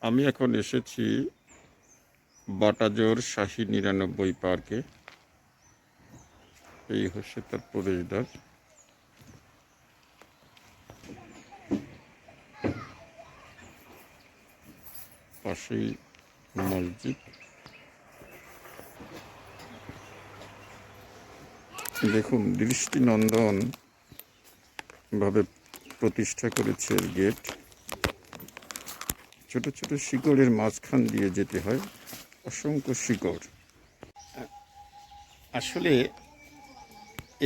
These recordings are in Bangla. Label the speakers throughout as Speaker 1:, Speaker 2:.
Speaker 1: আমি এখন এসেছি বাটাজোর শাহী ৯৯ পার্কে। এই হচ্ছে তার প্রবেশদ্বার। পাশেই মসজিদ। দেখুন, দৃষ্টিনন্দন ভাবে প্রতিষ্ঠা করেছে গেট। ছোট ছোট শিকড়ের মাঝখান দিয়ে যেতে হয়, অসংখ্য শিকড়। আসলে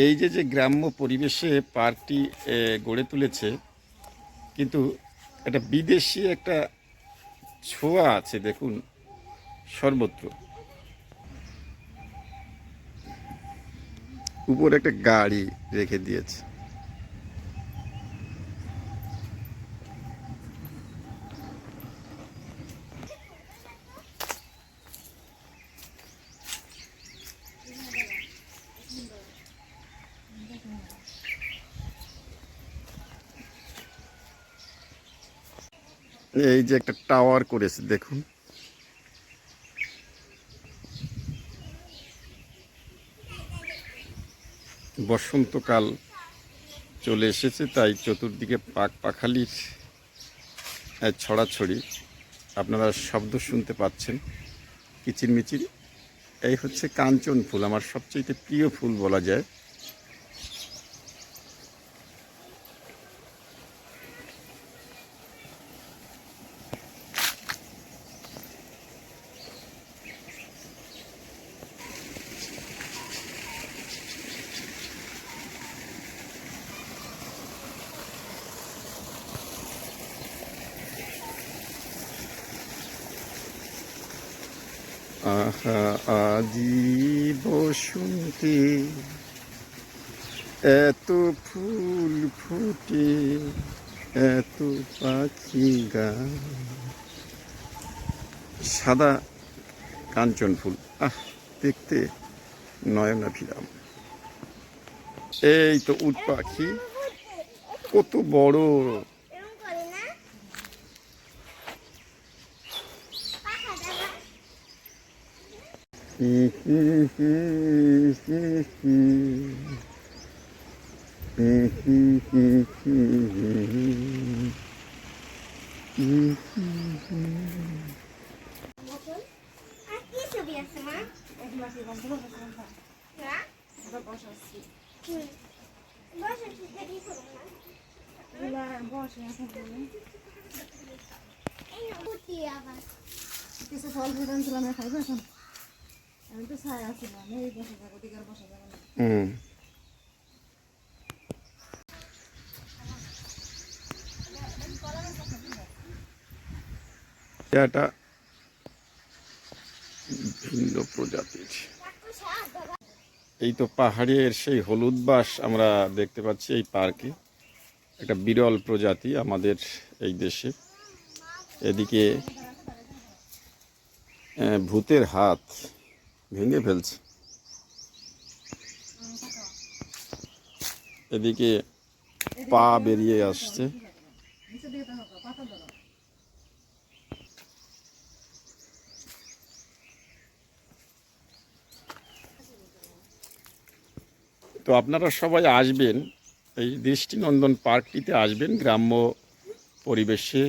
Speaker 1: এই যে গ্রাম্য পরিবেশে পার্কটি গড়ে তুলেছে, কিন্তু একটা বিদেশি একটা ছোঁয়া আছে। দেখুন, সর্বত্র উপরে একটা গাড়ি রেখে দিয়েছে। এই যে একটা টাওয়ার করেছে, দেখুন। বসন্তকাল চলে এসেছে, তাই চতুর্দিকে পাখালির ছড়াছড়ি। আপনারা শব্দ শুনতে পাচ্ছেন, কিচিরমিচির। এই হচ্ছে কাঞ্চন ফুল, আমার সবচেয়ে প্রিয় ফুল বলা যায়। আহা আজি বসন্তে এত ফুল ফুটে, এত পাখি গান। সাদা কাঞ্চন ফুল, দেখতে নয়নাভিরাম। এই তো উট পাখি, কত বড়।
Speaker 2: কিছু ফল ফুল আনছিলাম, খাইবো এখন? আমি তো ছায় আসছিলাম, এই বসে যাবো, দিকে আর বসে যাবো না।
Speaker 1: এটা ভিন্ন প্রজাতির। এই তো পাহাড়ের সেই হলুদ বাঁশ আমরা দেখতে পাচ্ছি এই পার্কে। একটা বিরল প্রজাতি আমাদের এই দেশে। এদিকে ভূতের হাত ভেঙে ফেলছে। এদিকে পা বেরিয়ে আসছে। তো আপনারা সবাই আসবেন, এই দৃষ্টিনন্দন পার্কটিতে আসবেন। গ্রাম্য পরিবেশে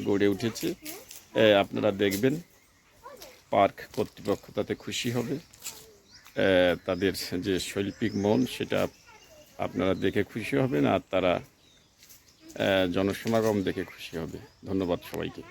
Speaker 1: গড়ে উঠেছে। আপনারা দেখবেন, পার্ক কর্তৃপক্ষ তাতে খুশি হবে। তাদের যে শৈল্পিক মন, সেটা আপনারা দেখে খুশি হবেন, আর তারা জনসমাগম দেখে খুশি হবে। ধন্যবাদ সবাইকে।